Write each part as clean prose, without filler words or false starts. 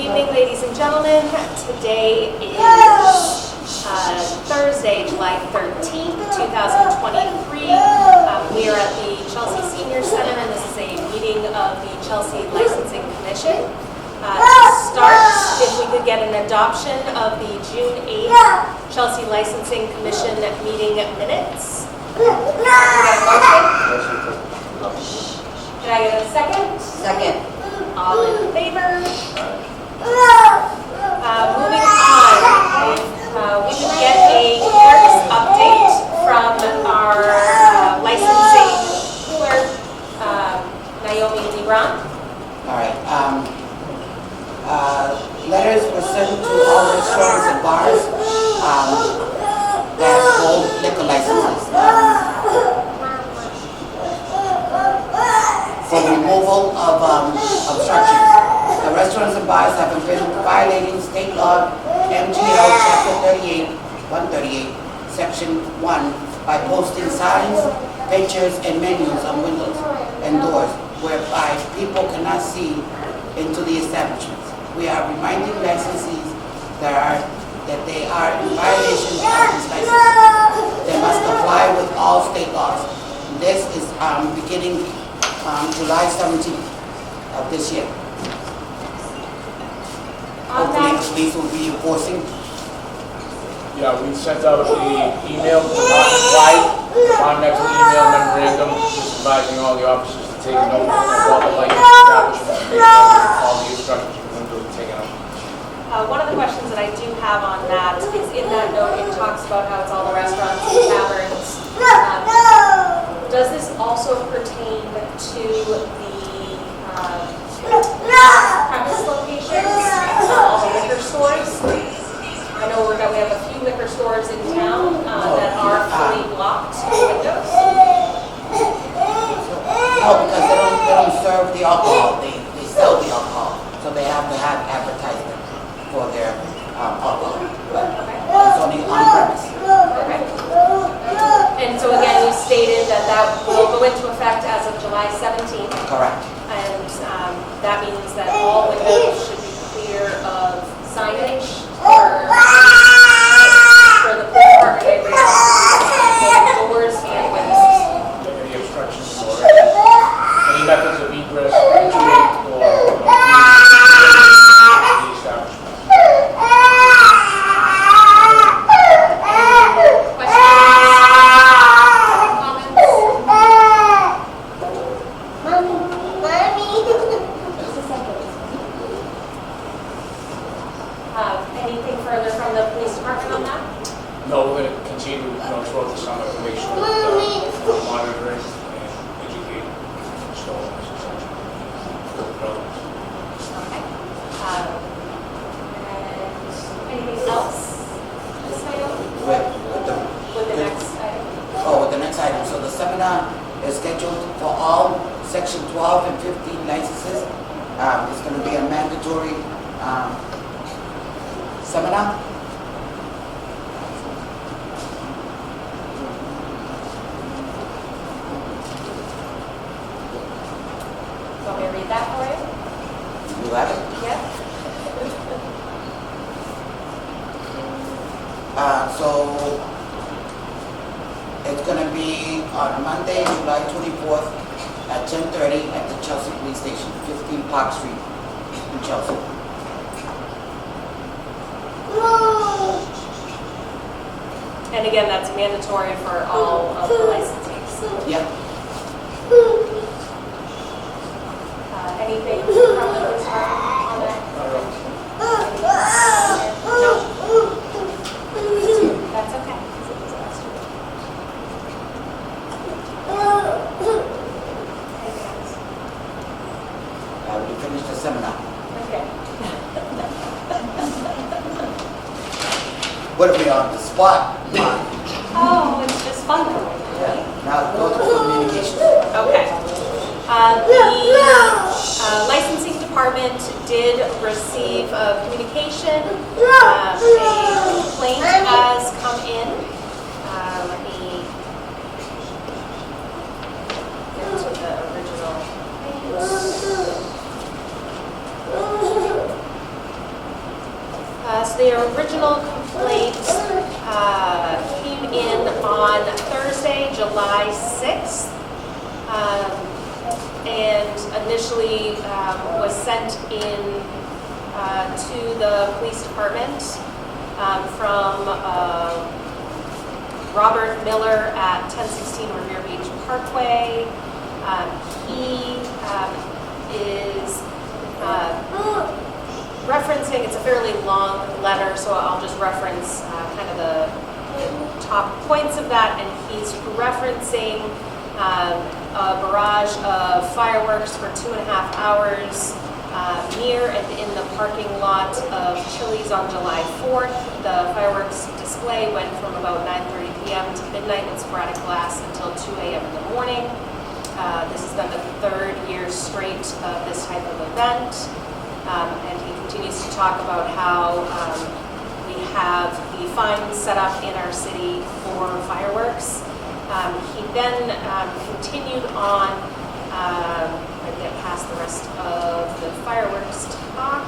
evening, ladies and gentlemen. Today is Thursday, July 13th, 2023. We are at the Chelsea Senior Center, and this is a meeting of the Chelsea Licensing Commission. To start, if we could get an adoption of the June 8th Chelsea Licensing Commission meeting minutes. Can I get a second? Second. All in favor? Moving on, we would get a clerk's update from our licensing clerk, Naomi Lebron. All right. Letters were sent to all restaurants and bars that hold liquor licenses for removal of obstructions. The restaurants and bars have been violating state law MGL Chapter 38, 138, Section 1 by posting signs, pictures, and menus on windows and doors whereby people cannot see into the establishments. We are reminding licensees that they are in violation of these licenses. They must comply with all state laws. This is beginning July 17th of this year. Hopefully the police will be enforcing. Yeah, we sent out the email department-wide, departmental email memorandum, just advising all the officers to take note of all the license establishments, all the instructions for them to be taken out. One of the questions that I do have on that is in that note, it talks about how it's all the restaurants and taverns. Does this also pertain to the premise locations, all the liquor stores? I know we have a few liquor stores in town that are fully blocked windows. No, because they don't serve the alcohol. They sell the alcohol, so they have to have advertisement for their alcohol. But it's only on premise. Okay. And so again, you stated that will go into effect as of July 17th. Correct. And that means that all windows should be clear of signage for the police department, doors and windows. Any obstructions or any methods of egress, entry, or the establishment. Anything further from the police department on that? No, we're going to continue throughout the summer to make sure that we're monitoring and educating stores, etc. Okay. And anything else? Ms. Naomi? With the next item? With the next item. So the seminar is scheduled for all Section 12 and 15 licenses. It's going to be a mandatory seminar. Want me to read that for you? You have it? Yeah. So it's going to be on Monday, July 24th at 10:30 at the Chelsea Police Station, 15 Park Street in Chelsea. And again, that's mandatory for all of the licensees. Yep. Anything from the police department on that? No? That's okay. We finished the seminar. Okay. What are we on the spot? Oh, it's just fun. Now go to communications. Okay. The licensing department did receive a communication. A complaint has come in. Let me get to the original. So the original complaint came in on Thursday, July 6th, and initially was sent in to the police department from Robert Miller at 1016 Revere Beach Parkway. He is referencing, it's a fairly long letter, so I'll just reference kind of the top points of that, and he's referencing a barrage of fireworks for 2.5 hours near and in the parking lot of Chili's on July 4th. The fireworks display went from about 9:30 p.m. to midnight in sporadic blasts until 2 a.m. in the morning. This has been the third year straight of this type of event. And he continues to talk about how we have the fines set up in our city for fireworks. He then continued on, I get past the rest of the fireworks talk.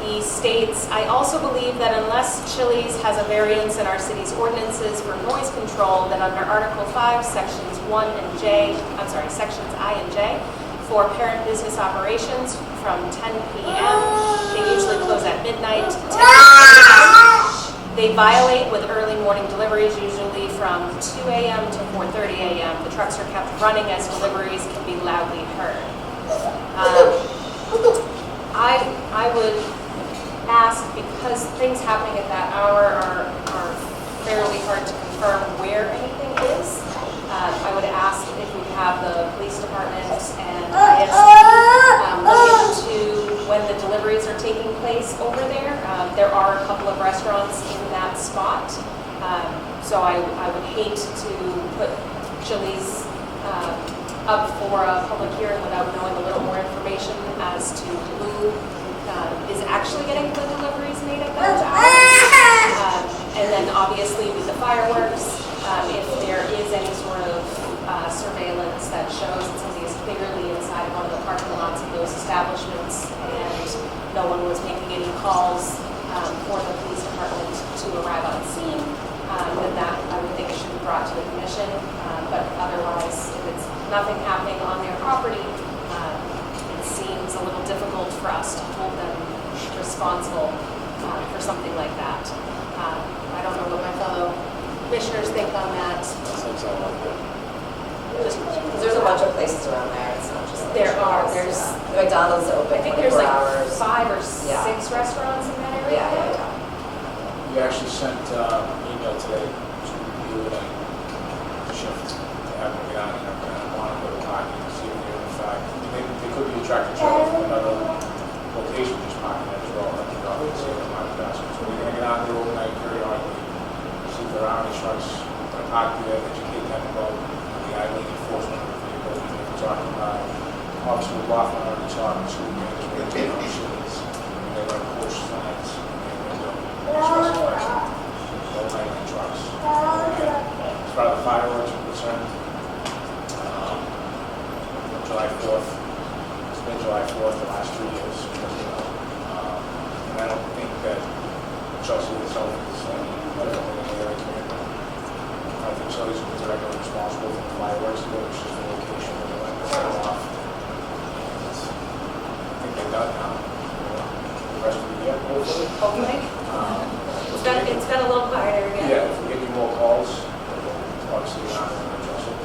He states, I also believe that unless Chili's has a variance in our city's ordinances for noise control, that under Article 5, Sections Sections I and J, for parent business operations from 10 p.m., they usually close at midnight, 10 p.m. They violate with early morning deliveries, usually from 2 a.m. to 4:30 a.m. The trucks are kept running as deliveries can be loudly heard. I would ask, because things happening at that hour are fairly hard to confirm where anything is, I would ask if we have the police department and ISP look into when the deliveries are taking place over there. There are a couple of restaurants in that spot, so I would hate to put Chili's up for a public hearing without knowing a little more information as to who is actually getting the deliveries made at those hours. And then obviously with the fireworks, if there is any sort of surveillance that shows that somebody is clearly inside one of the parking lots of those establishments and no one was making any calls for the police department to arrive on scene, then that I would think should be brought to the commission. But otherwise, if it's nothing happening on their property, it seems a little difficult for us to hold them responsible for something like that. I don't know what my fellow commissioners think on that. There's a bunch of places around there. It's not just like There are. Chili's. There's, The McDonald's open I think 24 there's like hours. 5 or 6 Yeah. restaurants in that area. Yeah. We actually sent an email today to review it and shift to have them get out and monitor the parking to see if they're in fact, they could be attracted to another location just parking there as well, like the office, see if they might pass. So we're going to get out there overnight periodically, see if there are any trucks that are parked there, educate them about the idling enforcement of the vehicle, if it's occupied. Obviously, we're walking on the talk, school management, Chili's, and they're going to push signs, and they're overnight trucks. As far as the fireworks are concerned, July 4th, it's been July 4th the last 2 years, and I don't think that Chelsea itself is different than any other community. I think Chelsea's directly responsible for the fireworks, which is the location where they let them set off. I think they're done now, the rest of the year, hopefully. Hopefully. It's been a little quieter again. Yeah, if we get any more calls, obviously not going to address it.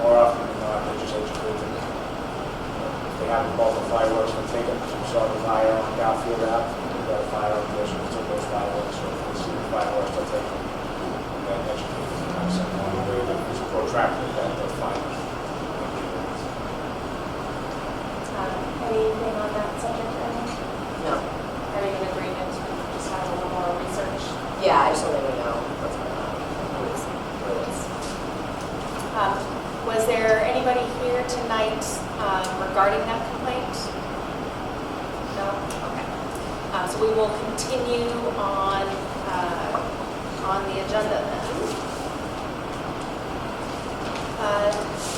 More often than not, they just educate them. If they haven't called the fireworks, they'll take them. So we saw the fire on Garfield Ave, we've got a fire on there, so we took those fireworks. So if they see the fireworks, they'll take them. And then educate them, and have something on the way that is protracted, that they'll find. Anything on that subject, Ernie? No. Are you in agreement to just have a little more research? Yeah, I just want to know what's going on. Was there anybody here tonight regarding that complaint? No? Okay. So we will continue on the agenda then.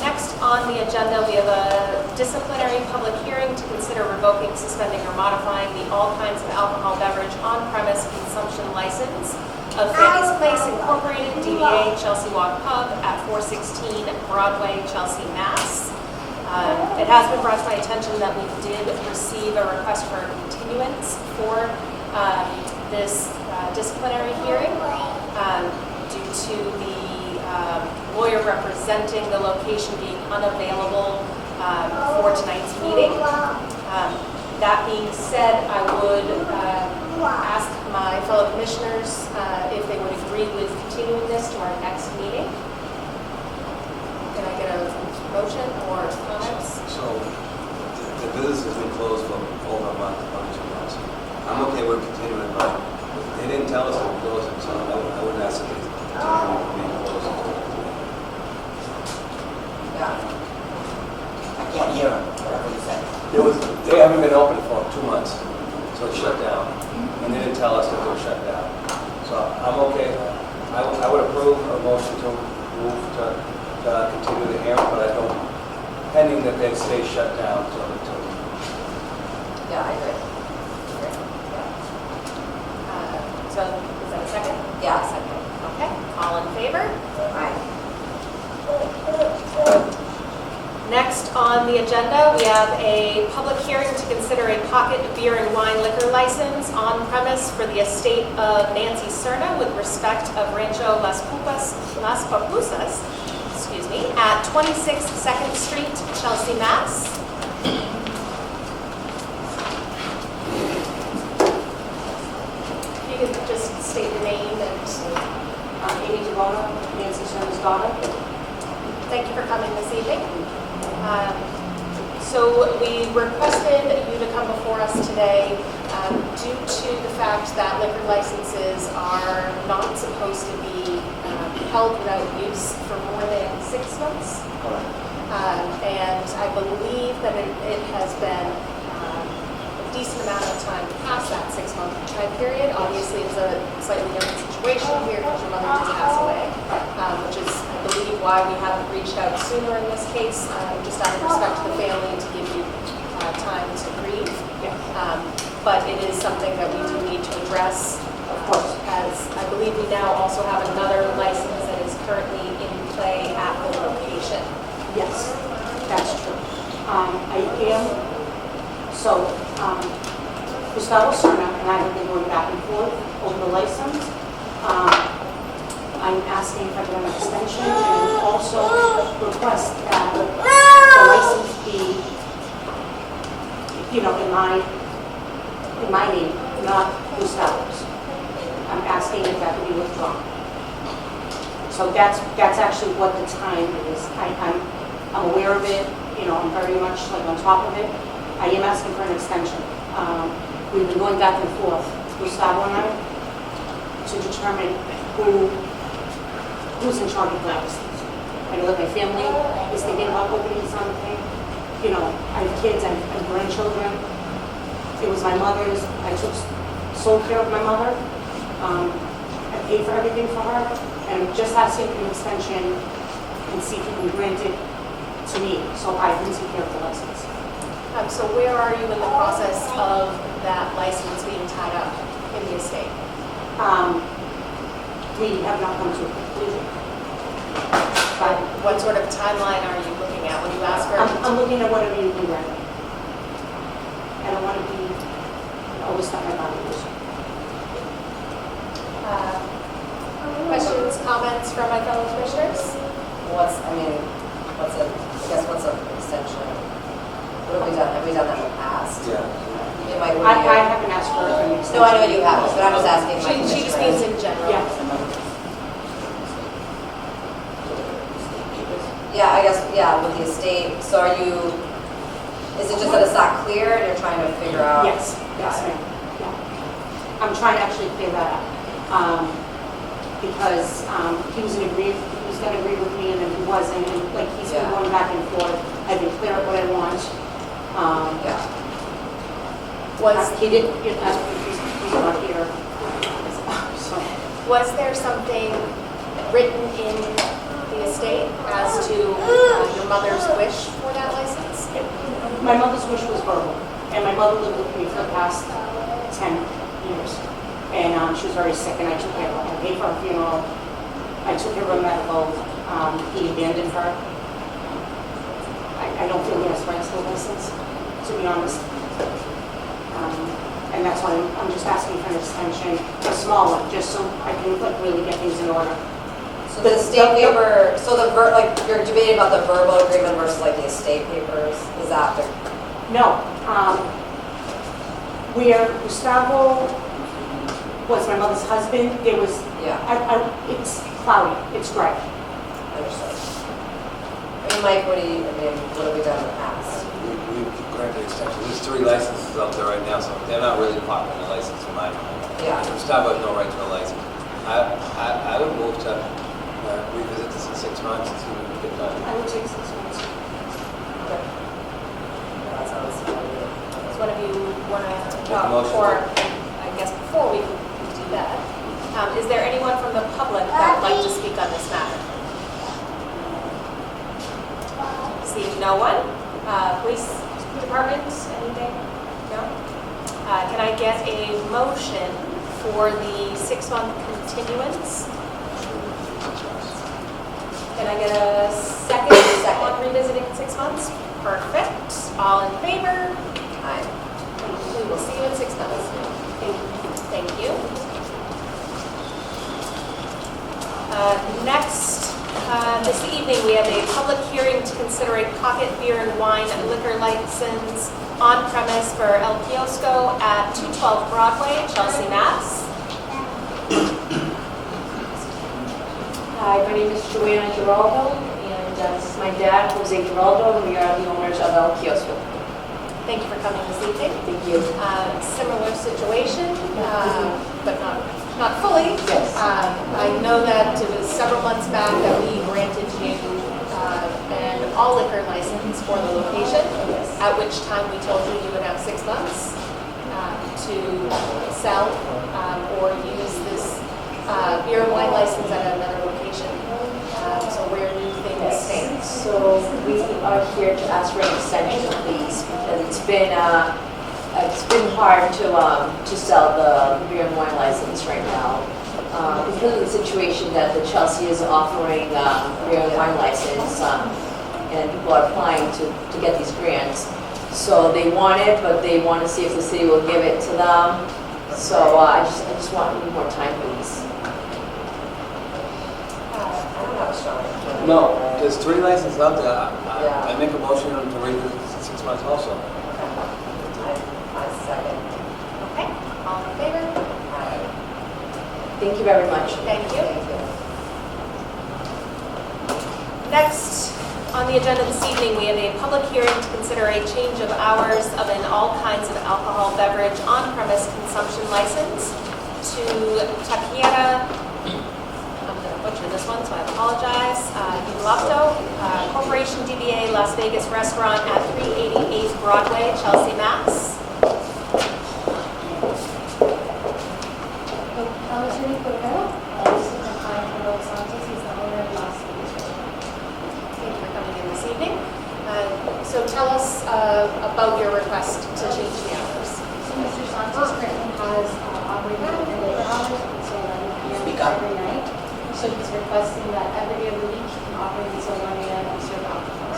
Next on the agenda, we have a disciplinary public hearing to consider revoking, suspending, or modifying the all kinds of alcohol beverage on-premise consumption license of Fanny's Place Incorporated, DBA Chelsea Walk Pub at 416 Broadway, Chelsea, Mass. It has been brought to my attention that we did receive a request for a continuance for this disciplinary hearing due to the lawyer representing the location being unavailable for tonight's meeting. That being said, I would ask my fellow commissioners if they would agree with continuing this to our next meeting. Can I get a motion or comments? So, the business has been closed for over a month, probably 2 months. I'm okay with continuing, but they didn't tell us they were closing, so I wouldn't ask if they continue to be closed. Yeah. I can't hear him, whatever you said. They haven't been open for 2 months, so it's shut down. And they didn't tell us that they were shut down. So I'm okay. I would approve a motion to move to continue the hearing, but I don't, pending that they stay shut down till Yeah, I agree. So, is that a second? Yeah, second. Okay, all in favor? Aye. Next on the agenda, we have a public hearing to consider a pocket beer and wine liquor license on premise for the estate of Nancy Cerna with respect of Rancho Las Pupusas, at 26 2nd Street, Chelsea, Mass. You can just state your name and Amy DeBona, Nancy Cerna's daughter. thank you for coming this evening. So we requested you to come before us today due to the fact that liquor licenses are not supposed to be held without use for more than 6 months. And I believe that it has been a decent amount of time past that 6-month time period. Obviously, it's a slightly different situation here because your mother did pass away, which is, I believe, why we haven't reached out sooner in this case, just out of respect to the family to give you time to grieve. But it is something that we do need to address, of course, as I believe we now also have another license that is currently in play at the location. Yes, that's true. Gustavo Cerna and I have been going back and forth over the license. I'm asking if I can have an extension and also request that the license be, in my name, not Gustavo's. I'm asking if that can be withdrawn. So that's actually what the time is. I'm aware of it, I'm very much on top of it. I am asking for an extension. We've been going back and forth, Gustavo and I, to determine who's in charge of the license. I know that my family is thinking about opening something. I have kids, I have grandchildren. It was my mother's. I took sole care of my mother. I paid for everything for her. And I'm just asking for an extension and see if you can grant it to me so I can take care of the license. So where are you in the process of that license being tied up in the estate? We have not come to a conclusion. But What sort of timeline are you looking at when you ask for? I'm looking at whatever you can grant. I don't want to be overstep my boundaries. Questions, comments from my fellow commissioners? What's an extension? What have we done? Have we done that in the past? Yeah. It might be. I haven't asked for an extension. No, I know you haven't, but I'm just asking my She just means in general. Yeah. Yeah, I guess, with the estate, so is it just that it's not clear and you're trying to figure out? Yes, yes, ma'am. Yeah. I'm trying to actually clear that up. Because he was going to agree with me and then he wasn't, and he's been Yeah. going back and forth. I've been clear up what I want. Yeah. He didn't, he's not here. So, Was there something written in the estate as to your mother's wish for that license? My mother's wish was verbal, and my mother lived with me for the past 10 years. And she was very sick, and I took care of her. I paid for her funeral. I took care of her medical. He abandoned her. I don't feel he has rights to a license, to be honest. And that's why I'm just asking for an extension, a small one, just so I can like really get things in order. So the estate paper, so like, you're debating about the verbal agreement versus like the estate papers, is that the? No, where Gustavo was my mother's husband, there was, Yeah, it's cloudy, it's gray. understood. I mean, Mike, what have we done in the past? We've granted extension. There's 3 licenses out there right now, so they're not really popular license in my mind. Yeah. Gustavo has no right to a license. I would move to revisit this in 6 months and see what we can get done. I would take 6 months. Okay. Yeah, that sounds familiar. Does one of you want to, Make a motion. or I guess before we do that, is there anyone from the public that would like to speak on this matter? Seeing no one. Police department, anything? No? Can I get a motion for the 6-month continuance? Can I get a second on revisiting in 6 months? Perfect. All in favor? Aye. We will see you in 6 months. Thank you. Next, this evening, we have a public hearing to consider a pocket beer and wine liquor license on premise for El Kiosco at 212 Broadway, Chelsea, Mass. Hi, my name is Joanna Giraldo, and this is my dad, Jose Giraldo, and we are the owners of El Kiosco. Thank you for coming this evening. Thank you. Similar situation, but not fully. Yes. I know that it was several months back that we granted you an all liquor license for the location, Yes. at which time we told you you would have 6 months to sell or use this beer and wine license at another location. So where do things stand? So we are here to ask for an extension, please, because it's been hard to sell the beer and wine license right now. Because of the situation that the Chelsea is offering beer and wine license, and people are applying to get these grants. So they want it, but they want to see if the city will give it to them. So I just want a little more time, please. I don't have a strong opinion. No, there's 3 licenses out there. Yeah. I make a motion to revisit in 6 months also. I second. Okay, all in favor? Aye. Thank you very much. Thank you. Thank you. Next, on the agenda this evening, we have a public hearing to consider a change of hours of an all kinds of alcohol beverage on-premise consumption license to Taquiera, I'm going to butcher this one, so I apologize, Gulato, Corporation DBA Las Vegas Restaurant at 388 Broadway, Chelsea, Mass. Attorney Cordero, this is my client, Carlos Santos, he's the owner of Las Vegas Restaurant. Thank you for coming in this evening. So tell us about your request to change the hours. So Mr. Santos currently has operated in late hours until 11 p.m. Speak up. every night. So he's requesting that every day of the week he can operate until 1 a.m. and serve alcohol.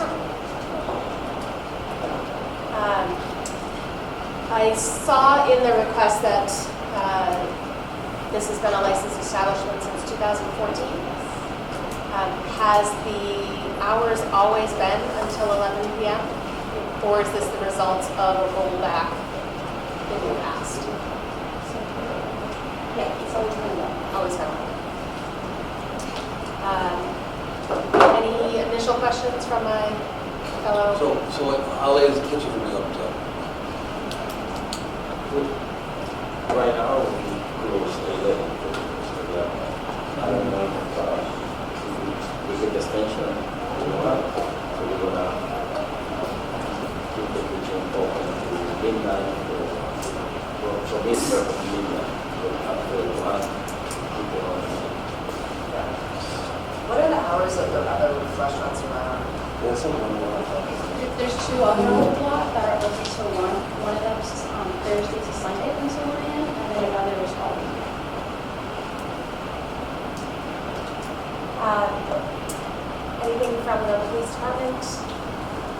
I saw in the request that this has been a licensed establishment since 2014. Has the hours always been until 11 p.m.? Or is this the result of a rollback in the past? Yeah, it's always been done. Always been. Any initial questions from my fellow? So how late is the kitchen going to be open till? Right now, we close 11. I don't know if we get extension or what. So we're gonna keep the kitchen open to midnight from midnight to midnight. So after 1, people on. What are the hours of the other restaurants around? There's some one more. There's two other on the block that are open till 1. One of them's Thursday to Sunday until 1 a.m. and then another is all week. Anything from the police department?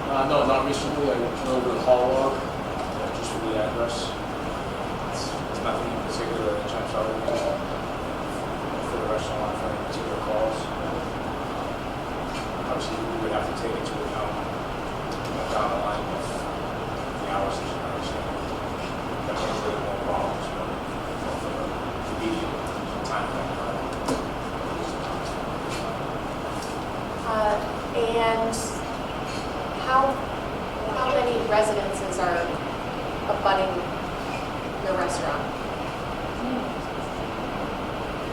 No, not recently. I went over the hall log, just for the address. It's nothing in particular in terms of for the restaurant for any particular calls. Obviously, we would have to take into account down the line of the hours that you're understanding. That means there are more problems, but for the immediate time frame. And how many residences are abutting your restaurant?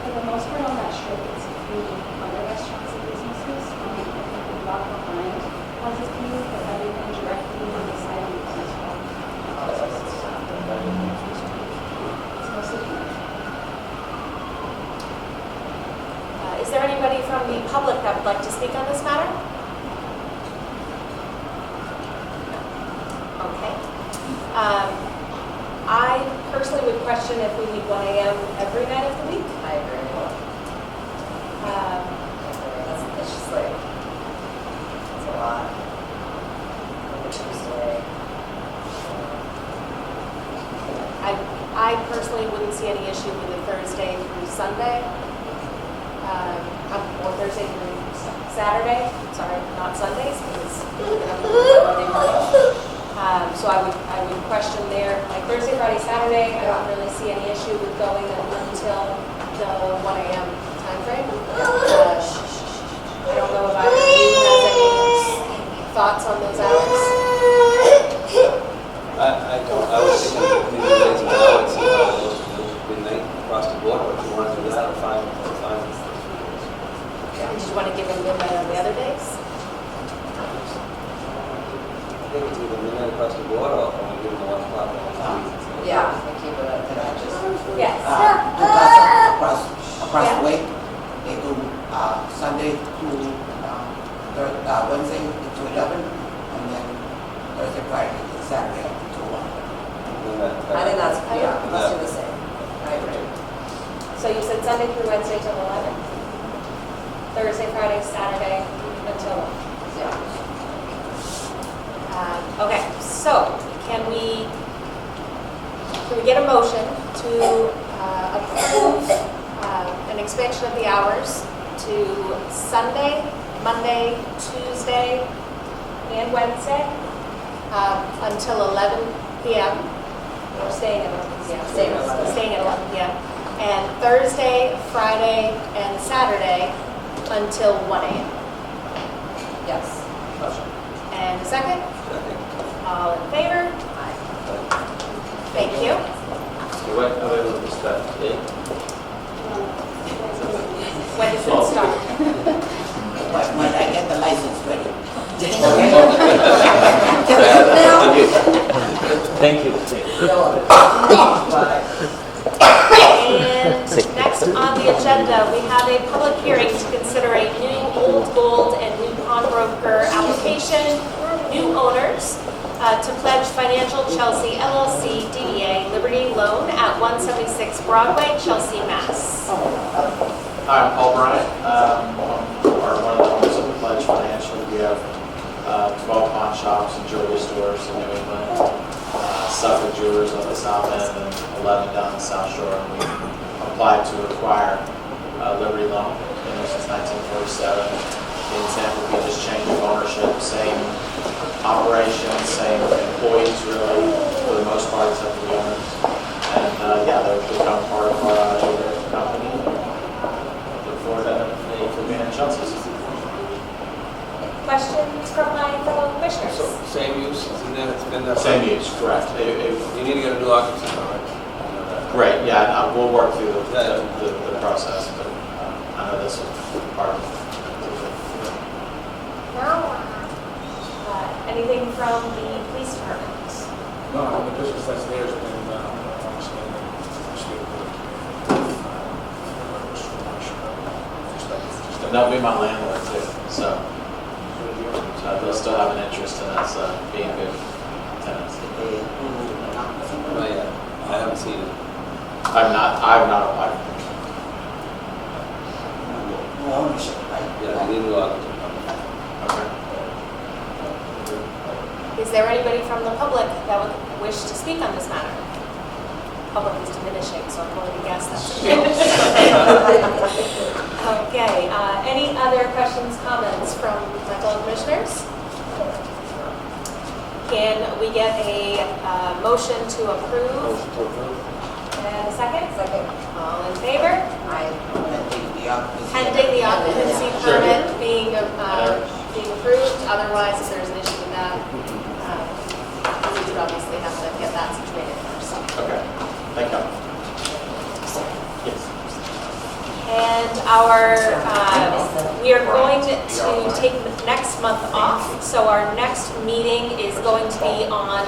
For the most part on that strip, it's including other restaurants and businesses. I think the block behind has its view, but everything directly on the side of the as well. It's mostly commercial. Is there anybody from the public that would like to speak on this matter? Okay. I personally would question if we need 1 a.m. every night of the week. I agree. That's just like, it's a lot. On a Tuesday. I personally wouldn't see any issue with a Thursday through Sunday. Or Thursday through Saturday. Sorry, not Sundays, because we're going to have to work Monday morning. So I would question there, like Thursday, Friday, Saturday, I don't really see any issue with going until the 1 a.m. time frame. I don't know if either of you has any thoughts on those hours. I don't, I was thinking maybe days now, it's midnight across the board, but if you want to do that, I'm fine. Did you want to give them midnight on the other days? I think it's either midnight across the board or we give them 1 o'clock. Yeah, we keep it at Can I just, Yes. across the way, they do Sunday to Wednesday to 11, and then Thursday, Friday, to Saturday to 1. I think that's, yeah, let's do the same. I agree. So you said Sunday through Wednesday till 11? Thursday, Friday, Saturday until 1? Yeah. Okay, so can we get a motion to approve an expansion of the hours to Sunday, Monday, Tuesday, and Wednesday until 11 p.m. We're staying at 11 p.m. Staying at 11 p.m. And Thursday, Friday, and Saturday until 1 a.m. Yes. And a second? All in favor? Aye. Thank you. So when will we start today? When does it start? When I get the license ready. Thank you. And next on the agenda, we have a public hearing to consider a new Old Gold and new pawnbroker application, new owners, to pledge Financial Chelsea LLC DBA Liberty Loan at 176 Broadway, Chelsea, Mass. Hi, I'm Paul Bryant. I'm one of the owners of the Pledge Financial. We have 12 pawn shops and jewelry stores in New England, Suffolk Jewelers on the south end, and 11 down the South Shore. And we applied to acquire Liberty Loan. Been there since 1947. The intent would be just change of ownership, same operations, same employees really, for the most part, except for the owners. And yeah, they'll become part of our jewelry company. Look forward to being in Chelsea. Questions from my fellow commissioners? So, same use, and then it's been that. Same use, correct. You need to get a new occupancy permit. Great, yeah, we'll work through the process, but I know this is part of it. Anything from the police department? No, I mean, the business that's there has been, obviously, just And they'll be my landlord too, so they'll still have an interest in us being good tenants. Not yet. I haven't seen it. I have not applied. No ownership, right? Yeah, I didn't go out. Okay. Is there anybody from the public that would wish to speak on this matter? Public is diminishing, so I'm going to guess that's okay. Okay, any other questions, comments from my fellow commissioners? Can we get a motion to approve? Motion to approve. And a second? Second. All in favor? Pending the occupancy Sure. permit being approved, otherwise, if there's an issue with that, we would obviously have to get that situated first. Okay, thank you. Yes. And we are going to take next month off, so our next meeting is going to be on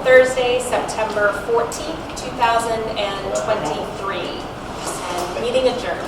Thursday, September 14th, 2023. And meeting adjourned.